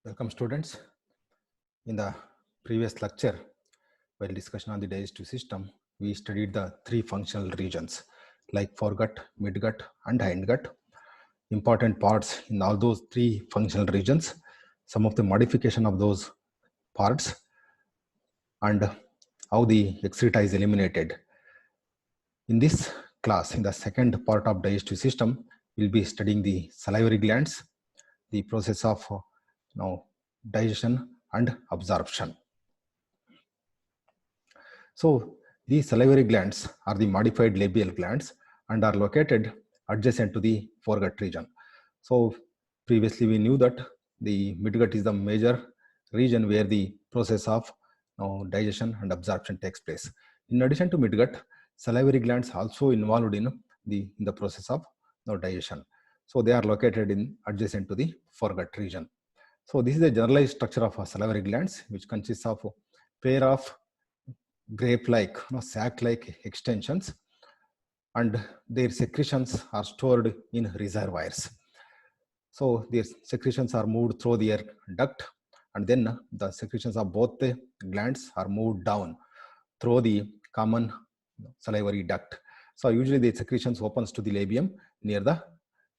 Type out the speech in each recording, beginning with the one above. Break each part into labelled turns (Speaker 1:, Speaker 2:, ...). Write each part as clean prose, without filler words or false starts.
Speaker 1: Welcome students. In the previous lecture, while discussion on the digestive system, we studied the three functional regions like foregut, midgut and hindgut. Important parts in all those three functional regions, some of the modification of those parts and how the excreta is eliminated. In this class, in the second part of digestive system, we'll be studying the salivary glands, the process of digestion and absorption. So these salivary glands are the modified labial glands and are located adjacent to the foregut region. So previously we knew that the midgut is the major region where the process of digestion and absorption takes place. In addition to midgut, salivary glands also involved in the process of digestion. So they are located in adjacent to the foregut region. So this is the generalized structure of salivary glands, which consists of a pair of grape-like, sac-like extensions, and their secretions are stored in reservoirs. So their secretions are moved through their duct, and then the secretions of both the glands are moved down through the common salivary duct. So usually the secretions opens to the labium near the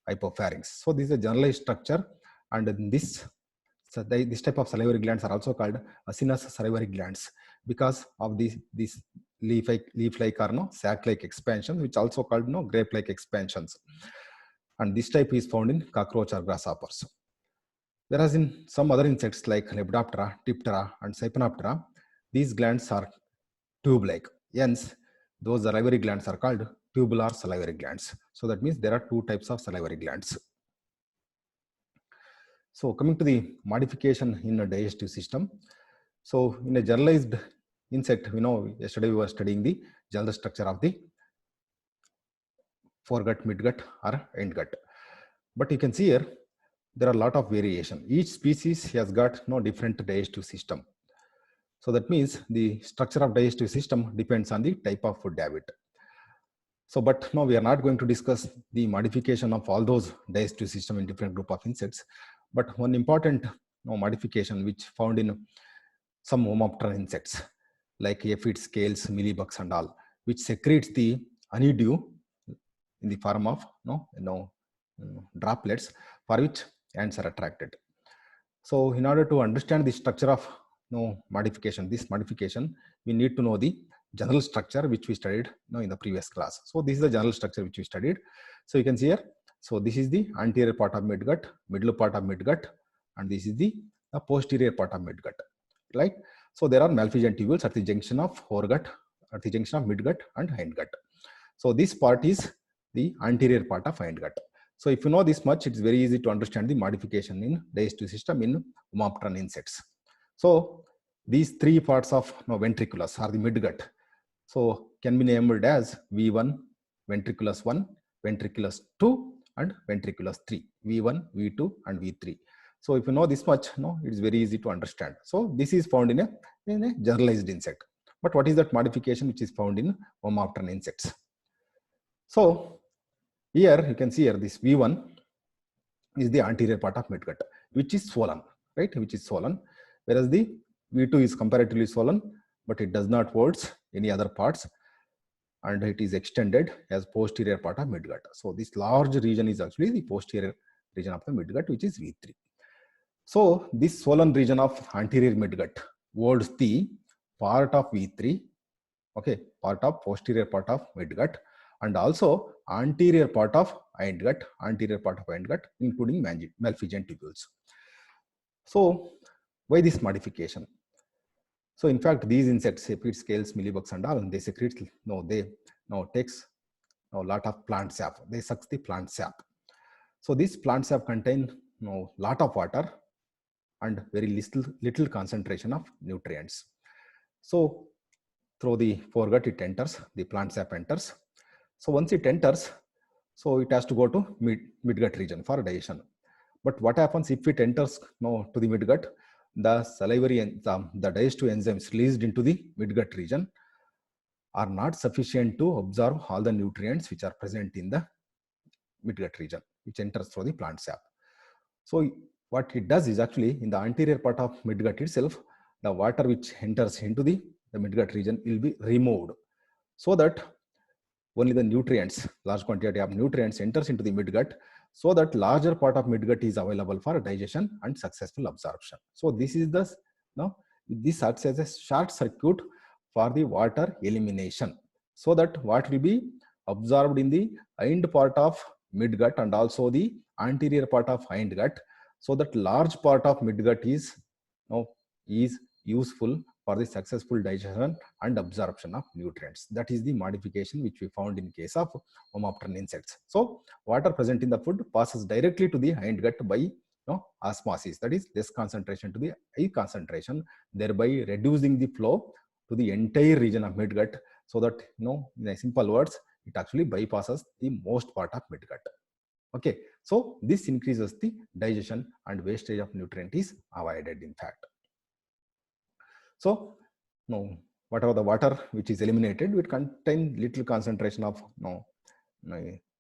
Speaker 1: hypopharynx. So this is a generalized structure, and this type of salivary glands are also called acinous salivary glands because of these leaf-like or sac-like expansions, which also called grape-like expansions. And this type is found in cockroach or grasshoppers. Whereas in some other insects like Lepidoptera, Diptera, and Cypanoptera, these glands are tube-like. Hence, those salivary glands are called tubular salivary glands. So that means there are two types of salivary glands. So coming to the modification in a digestive system. So in a generalized insect, yesterday we were studying the general structure of the foregut, midgut or hindgut. But you can see here, there are a lot of variation. Each species has got different digestive system. So that means the structure of digestive system depends on the type of food habit. So, but no, we are not going to discuss the modification of all those digestive system in different group of insects. But one important modification which found in some homopteran insects like aphids, scales, mealybugs and all, which secretes the honeydew in the form of droplets for which ants are attracted. So in order to understand the structure of this modification, we need to know the general structure which we studied in the previous class. So this is the general structure which we studied. So you can see here, so this is the anterior part of midgut, middle part of midgut, and this is the posterior part of midgut, right? So there are malpighian tubules at the junction of foregut, at the junction of midgut and hindgut. So this part is the anterior part of hindgut. So if you know this much, it's very easy to understand the modification in digestive system in homopteran insects. So these three parts of ventriculus are the midgut. So can be named as V1, ventriculus 1, ventriculus 2, and ventriculus 3. V1, V2, and V3. So if you know this much, it's very easy to understand. So this is found in a generalized insect. But what is that modification which is found in homopteran insects? So here you can see here this V1 is the anterior part of midgut, which is swollen, right? Which is swollen, whereas the V2 is comparatively swollen, but it does not holds any other parts, and it is extended as posterior part of midgut. So this large region is actually the posterior region of the midgut, which is V3. So this swollen region of anterior midgut holds the part of V3, okay, part of posterior part of midgut, and also anterior part of hindgut, including malpighian tubules. So why this modification? So in fact, these insects, aphids, scales, mealybugs and all, they secrete, takes a lot of plant sap. They suck the plant sap. So this plant sap contain lot of water and very little concentration of nutrients. So through the foregut it enters, the plant sap enters. So once it enters, so it has to go to midgut region for digestion. But what happens if it enters to the midgut? The salivary and the digestive enzymes released into the midgut region are not sufficient to absorb all the nutrients which are present in the midgut region, which enters through the plant sap. So what it does is actually in the anterior part of midgut itself, the water which enters into the midgut region will be removed so that only the nutrients, large quantity of nutrients enters into the midgut, so that larger part of midgut is available for digestion and successful absorption. So this is the this acts as a short circuit for the water elimination, so that what will be absorbed in the hind part of midgut and also the anterior part of hindgut, so that large part of midgut is is useful for the successful digestion and absorption of nutrients. That is the modification which we found in case of homopteran insects. So water present in the food passes directly to the hindgut by osmosis, that is less concentration to the high concentration, thereby reducing the flow to the entire region of midgut, so that in a simple words, it actually bypasses the most part of midgut. Okay, so this increases the digestion and wastage of nutrient is avoided in fact. So whatever the water which is eliminated, it contain little concentration of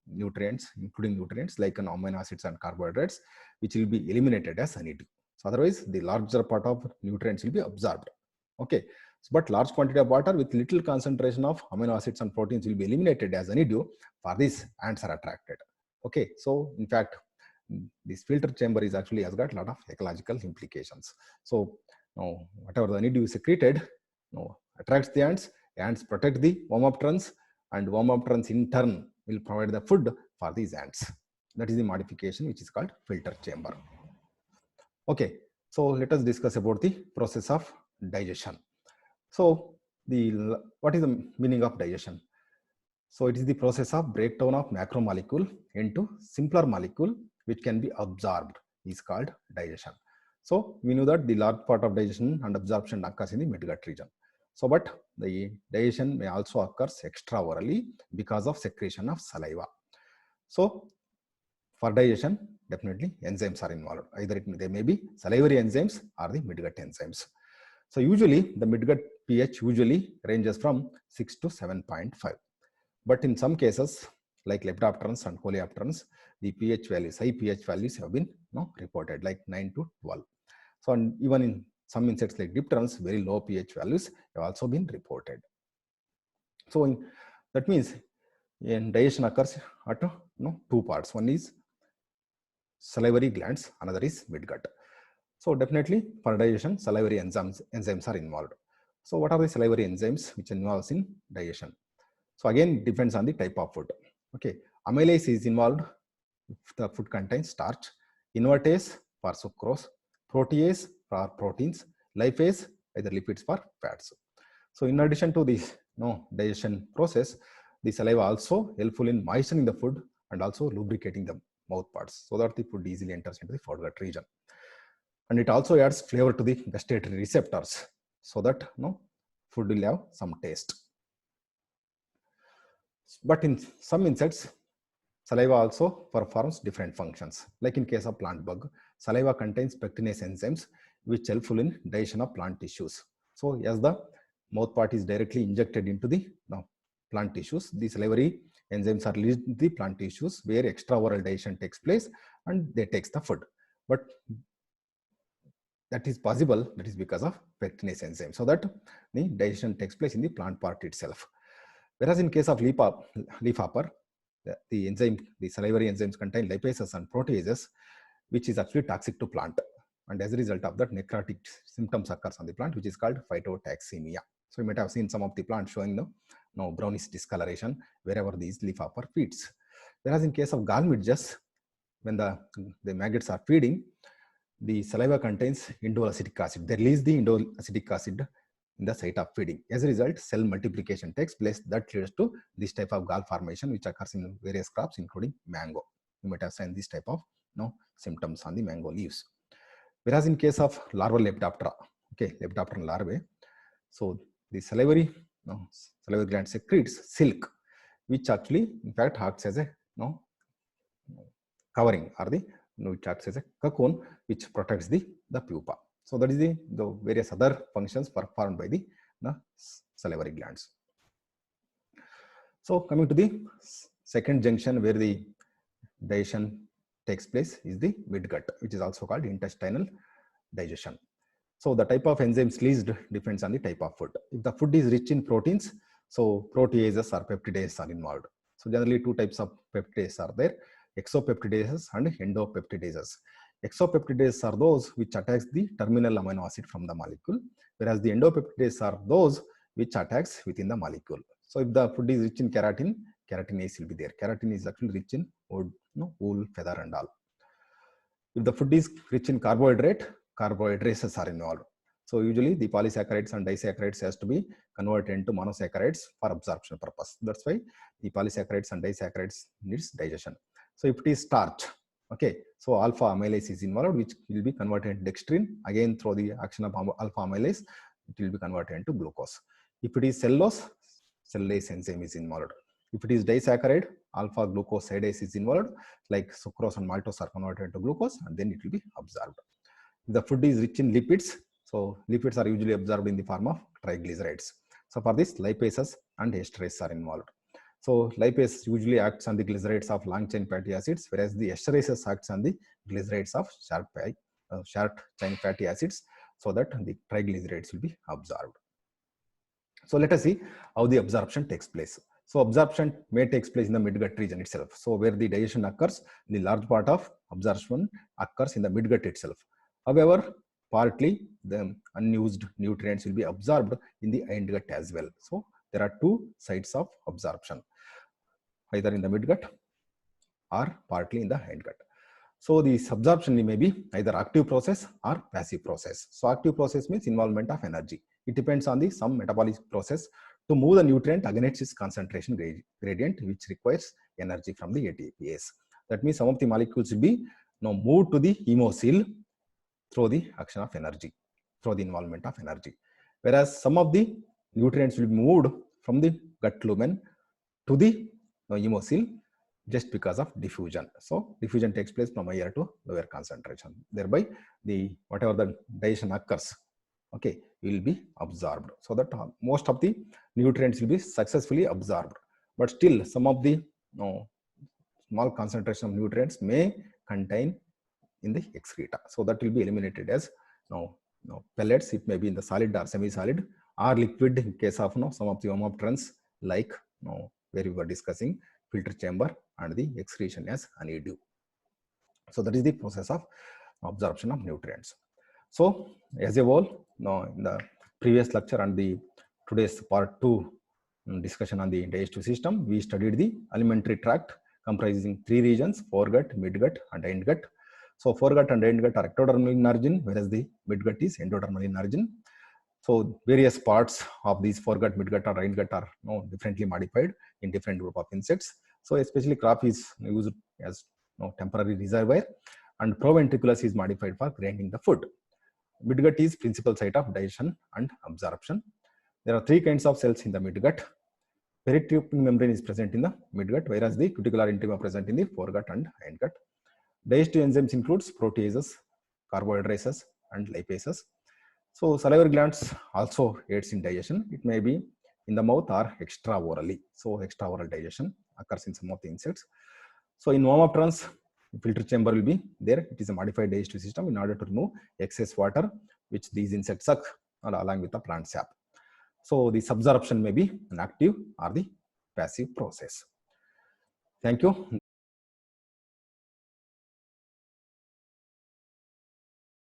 Speaker 1: nutrients, including nutrients like amino acids and carbohydrates, which will be eliminated as honeydew. So otherwise, the larger part of nutrients will be absorbed. Okay, so, but large quantity of water with little concentration of amino acids and proteins will be eliminated as honeydew. For this, ants are attracted. Okay, so in fact, this filter chamber is actually has got a lot of ecological implications. So whatever the honeydew is secreted attracts the ants. Ants protect the homopterans, and homopterans in turn will provide the food for these ants. That is the modification which is called filter chamber. Okay, so let us discuss about the process of digestion. So what is the meaning of digestion? So it is the process of breakdown of macromolecule into simpler molecule which can be absorbed is called digestion. So we know that the large part of digestion and absorption occurs in the midgut region. So but the digestion may also occur extraorally because of secretion of saliva. So for digestion, definitely enzymes are involved. Either they may be salivary enzymes or the midgut enzymes. So usually the midgut pH usually ranges from 6 to 7.5. But in some cases, like lepidopterans and coleopterans, the pH values, high pH values have been reported, like 9 to 12. So and even in some insects like dipterans, very low pH values have also been reported. So that means in digestion occurs at two parts. One is salivary glands, another is midgut. So definitely for digestion, salivary enzymes are involved. So what are the salivary enzymes which involves in digestion? So again, depends on the type of food. Okay, amylase is involved if the food contains starch, invertase for sucrose, protease for proteins, lipase either lipids for fats. So in addition to this digestion process, the saliva also helpful in moistening the food and also lubricating the mouth parts so that the food easily enters into the foregut region. And it also adds flavor to the gustatory receptors so that food will have some taste. But in some insects, saliva also performs different functions. Like in case of plant bug, saliva contains pectinase enzymes which helpful in digestion of plant tissues. So as the mouth part is directly injected into the plant tissues, the salivary enzymes are released in the plant tissues where extraoral digestion takes place and they takes the food. But that is possible, that is because of pectinase enzyme, so that the digestion takes place in the plant part itself. Whereas in case of leafhopper, the enzyme, the salivary enzymes contain lipases and proteases, which is actually toxic to plant. And as a result of that, necrotic symptoms occurs on the plant, which is called phytotoxemia. So you might have seen some of the plants showing the brownish discoloration wherever these leafhopper feeds. Whereas in case of gall midges, when the maggots are feeding, the saliva contains indoleacetic acid. They release the indoleacetic acid in the site of feeding. As a result, cell multiplication takes place that leads to this type of gall formation, which occurs in various crops, including mango. You might have seen this type of symptoms on the mango leaves. Whereas in case of larval Lepidoptera, Lepidopteran larvae, so the salivary gland secretes silk, which actually in fact acts as a covering, or it acts as a cocoon which protects the pupa. So that is the various other functions performed by the salivary glands. So coming to the second junction where the digestion takes place is the midgut, which is also called intestinal digestion. So the type of enzymes released depends on the type of food. If the food is rich in proteins, so proteases or peptidases are involved. So generally two types of peptidases are there, exopeptidases and endopeptidases. Exopeptidases are those which attacks the terminal amino acid from the molecule, whereas the endopeptidases are those which attacks within the molecule. So if the food is rich in keratin, keratinase will be there. Keratin is actually rich in wood, wool, feather and all. If the food is rich in carbohydrate, carbohydrates are involved. So usually the polysaccharides and disaccharides has to be converted into monosaccharides for absorption purpose. That's why the polysaccharides and disaccharides needs digestion. So if it is starch, okay, so alpha amylase is involved, which will be converted into dextrin. Again, through the action of alpha amylase, it will be converted into glucose. If it is cellulose, cellulase enzyme is involved. If it is disaccharide, alpha glucosidase is involved, like sucrose and maltose are converted into glucose, and then it will be absorbed. If the food is rich in lipids, so lipids are usually absorbed in the form of triglycerides. So for this, lipases and esterases are involved. So lipase usually acts on the glycerides of long chain fatty acids, whereas the esterases acts on the glycerides of short chain fatty acids, so that the triglycerides will be absorbed. So let us see how the absorption takes place. So absorption may take place in the midgut region itself. So where the digestion occurs, the large part of absorption occurs in the midgut itself. However, partly the unused nutrients will be absorbed in the hindgut as well. So there are two sides of absorption, either in the midgut or partly in the hindgut. So this absorption may be either active process or passive process. So active process means involvement of energy. It depends on the some metabolic process to move the nutrient against its concentration gradient, which requires energy from the ATPase. That means some of the molecules will be moved to the hemocoel through the action of energy, through the involvement of energy. Whereas some of the nutrients will be moved from the gut lumen to the hemocoel just because of diffusion. So diffusion takes place from higher to lower concentration. Thereby, the whatever the digestion occurs, okay, will be absorbed. So that most of the nutrients will be successfully absorbed. But still, some of the small concentration of nutrients may contain in the excreta. So that will be eliminated as pellets. It may be in the solid or semi-solid or liquid in case of some of the homopterans, like where we were discussing filter chamber and the excretion as honeydew. So that is the process of absorption of nutrients. So as a whole, in the previous lecture and the today's part 2 discussion on the digestive system, we studied the alimentary tract comprising 3 regions: foregut, midgut and hindgut. So foregut and hindgut are ectodermal in origin, whereas the midgut is endodermal in origin. So various parts of these foregut, midgut or hindgut are differently modified in different group of insects. So especially crop is used as temporary reservoir, and proventriculus is modified for grinding the food. Midgut is principal site of digestion and absorption. There are 3 kinds of cells in the midgut. Peritropic membrane is present in the midgut, whereas the cuticular intima present in the foregut and hindgut. Digestive enzymes includes proteases, carbohydrates and lipases. So salivary glands also aids in digestion. It may be in the mouth or extraorally. So extraoral digestion occurs in some of the insects. So in homopterans, filter chamber will be there. It is a modified digestive system in order to remove excess water which these insects suck along with the plant sap. So this absorption may be an active or the passive process. Thank you.